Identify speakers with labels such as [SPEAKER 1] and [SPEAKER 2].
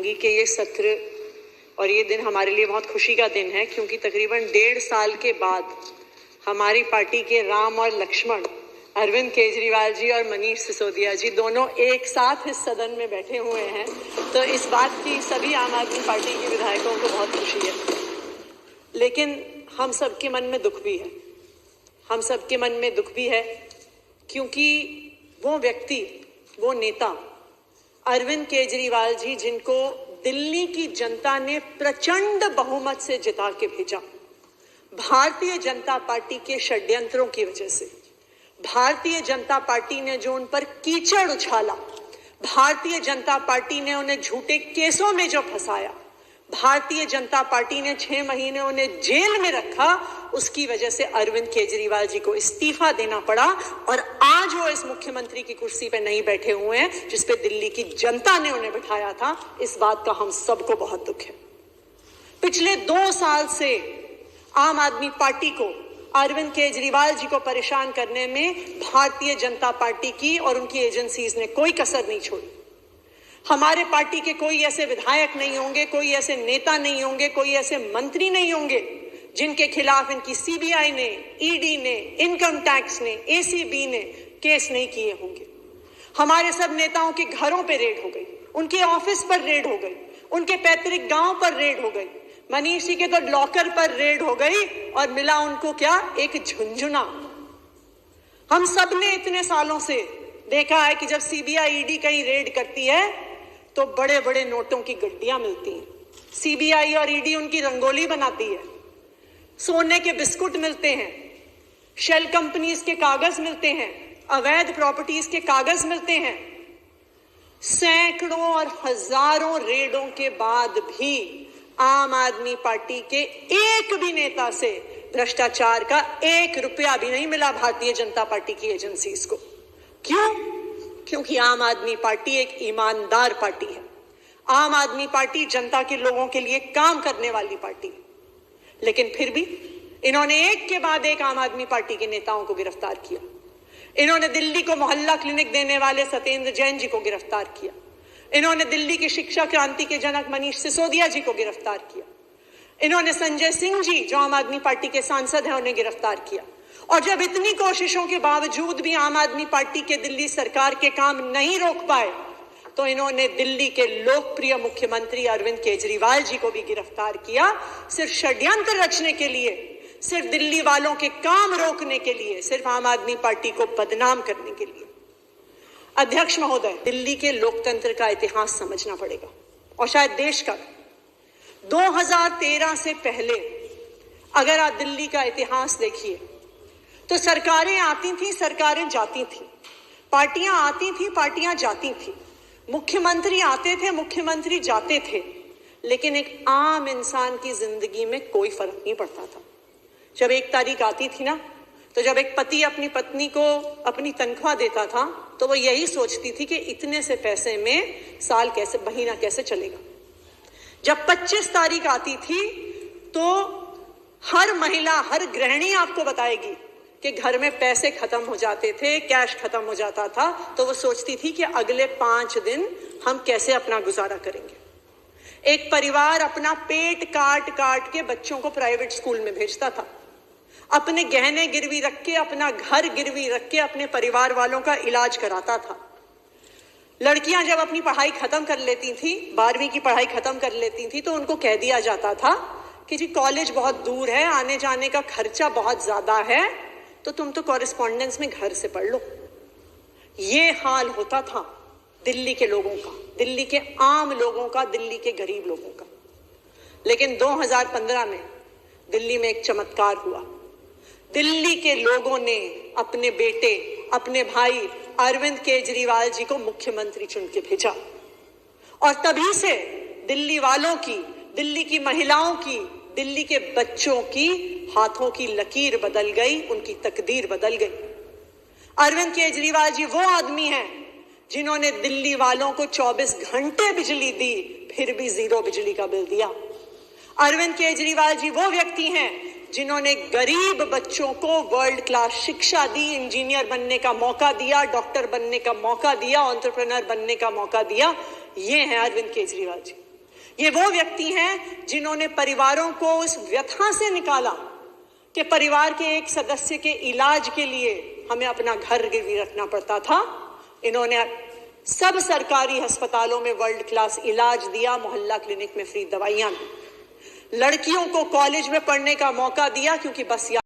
[SPEAKER 1] चाहूँगी कि ये सत्र और ये दिन हमारे लिए बहुत खुशी का दिन है, क्योंकि तकरीबन 1.5 साल के बाद हमारी पार्टी के राम और लक्ष्मण अरविंद केजरीवाल जी और मनीष सिसोदिया जी दोनों एक साथ इस सदन में बैठे हुए हैं। तो इस बात की सभी आम आदमी पार्टी के विधायकों को बहुत खुशी है। लेकिन हम सबके मन में दुख भी है, हम सबके मन में दुख भी है, क्योंकि वो व्यक्ति, वो नेता अरविंद केजरीवाल जी, जिनको दिल्ली की जनता ने प्रचंड बहुमत से जिता के भेजा, भारतीय जनता पार्टी के षड्यंत्रों की वजह से, भारतीय जनता पार्टी ने जो उन पर कीचड़ उछाला, भारतीय जनता पार्टी ने उन्हें झूठे केसों में जो फंसाया, भारतीय जनता पार्टी ने 6 महीने उन्हें जेल में रखा, उसकी वजह से अरविंद केजरीवाल जी को इस्तीफा देना पड़ा और आज वो इस मुख्यमंत्री की कुर्सी पे नहीं बैठे हुए हैं जिस पे दिल्ली की जनता ने उन्हें बिठाया था। इस बात का हम सबको बहुत दुख है। पिछले 2 साल से आम आदमी पार्टी को, अरविंद केजरीवाल जी को परेशान करने में भारतीय जनता पार्टी की और उनकी एजेंसीज ने कोई कसर नहीं छोड़ी। हमारे पार्टी के कोई ऐसे विधायक नहीं होंगे, कोई ऐसे नेता नहीं होंगे, कोई ऐसे मंत्री नहीं होंगे जिनके खिलाफ इनकी सीबीआई ने, ईडी ने, इनकम टैक्स ने, एसीबी ने केस नहीं किए होंगे। हमारे सब नेताओं के घरों पे रेड हो गई, उनके ऑफिस पर रेड हो गई, उनके पैतृक गांव पर रेड हो गई, मनीष जी के तो लॉकर पर रेड हो गई और मिला उनको क्या, एक झुंझुना। हम सब ने इतने सालों से देखा है कि जब सीबीआई, ईडी कहीं रेड करती है तो बड़े बड़े नोटों की गड्डियां मिलती हैं, सीबीआई और ईडी उनकी रंगोली बनाती है, सोने के बिस्कुट मिलते हैं, शेल कंपनीज के कागज मिलते हैं, अवैध प्रॉपर्टीज के कागज मिलते हैं। सैकड़ों और हजारों रेडों के बाद भी आम आदमी पार्टी के एक भी नेता से भ्रष्टाचार का 1 रुपया भी नहीं मिला भारतीय जनता पार्टी की एजेंसीज को। क्यों? क्योंकि आम आदमी पार्टी एक ईमानदार पार्टी है। आम आदमी पार्टी जनता के लोगों के लिए काम करने वाली पार्टी है। लेकिन फिर भी इन्होंने एक के बाद एक आम आदमी पार्टी के नेताओं को गिरफ्तार किया। इन्होंने दिल्ली को मोहल्ला क्लिनिक देने वाले सत्येंद्र जैन जी को गिरफ्तार किया। इन्होंने दिल्ली की शिक्षा क्रांति के जनक मनीष सिसोदिया जी को गिरफ्तार किया। इन्होंने संजय सिंह जी, जो आम आदमी पार्टी के सांसद हैं, उन्हें गिरफ्तार किया। और जब इतनी कोशिशों के बावजूद भी आम आदमी पार्टी के दिल्ली सरकार के काम नहीं रोक पाए, तो इन्होंने दिल्ली के लोकप्रिय मुख्यमंत्री अरविंद केजरीवाल जी को भी गिरफ्तार किया, सिर्फ षड्यंत्र रचने के लिए, सिर्फ दिल्ली वालों के काम रोकने के लिए, सिर्फ आम आदमी पार्टी को बदनाम करने के लिए। अध्यक्ष महोदय, दिल्ली के लोकतंत्र का इतिहास समझना पड़ेगा और शायद देश का। 2013 से पहले अगर आप दिल्ली का इतिहास देखिए तो सरकारें आती थी, सरकारें जाती थी, पार्टियां आती थी, पार्टियां जाती थी, मुख्यमंत्री आते थे, मुख्यमंत्री जाते थे, लेकिन एक आम इंसान की जिंदगी में कोई फर्क नहीं पड़ता था। जब 1 तारीख आती थी ना, तो जब एक पति अपनी पत्नी को अपनी तनख्वाह देता था तो वो यही सोचती थी कि इतने से पैसे में साल कैसे, महीना कैसे चलेगा। जब 25 तारीख आती थी तो हर महिला, हर गृहिणी आपको बताएगी कि घर में पैसे खत्म हो जाते थे, कैश खत्म हो जाता था, तो वो सोचती थी कि अगले 5 दिन हम कैसे अपना गुजारा करेंगे। एक परिवार अपना पेट काट काट के बच्चों को प्राइवेट स्कूल में भेजता था, अपने गहने गिरवी रख के, अपना घर गिरवी रख के अपने परिवार वालों का इलाज कराता था। लड़कियां जब अपनी पढ़ाई खत्म कर लेती थी, 12वीं की पढ़ाई खत्म कर लेती थी, तो उनको कह दिया जाता था कि जी कॉलेज बहुत दूर है, आने जाने का खर्चा बहुत ज्यादा है, तो तुम तो कॉरेस्पॉन्डेंस में घर से पढ़ लो। ये हाल होता था दिल्ली के लोगों का, दिल्ली के आम लोगों का, दिल्ली के गरीब लोगों का। लेकिन 2015 में दिल्ली में एक चमत्कार हुआ। दिल्ली के लोगों ने अपने बेटे, अपने भाई अरविंद केजरीवाल जी को मुख्यमंत्री चुन के भेजा और तभी से दिल्ली वालों की, दिल्ली की महिलाओं की, दिल्ली के बच्चों की हाथों की लकीर बदल गई, उनकी तकदीर बदल गई। अरविंद केजरीवाल जी वो आदमी हैं जिन्होंने दिल्ली वालों को 24 घंटे बिजली दी, फिर भी 0 बिजली का बिल दिया। अरविंद केजरीवाल जी वो व्यक्ति हैं जिन्होंने गरीब बच्चों को वर्ल्ड क्लास शिक्षा दी, इंजीनियर बनने का मौका दिया, डॉक्टर बनने का मौका दिया, एंटरप्रेन्योर बनने का मौका दिया। ये हैं अरविंद केजरीवाल जी। ये वो व्यक्ति हैं जिन्होंने परिवारों को उस व्यथा से निकाला कि परिवार के एक सदस्य के इलाज के लिए हमें अपना घर गिरवी रखना पड़ता था। इन्होंने सब सरकारी अस्पतालों में वर्ल्ड क्लास इलाज दिया, मोहल्ला क्लिनिक में फ्री दवाइयां दी, लड़कियों को कॉलेज में पढ़ने का मौका दिया, क्योंकि बस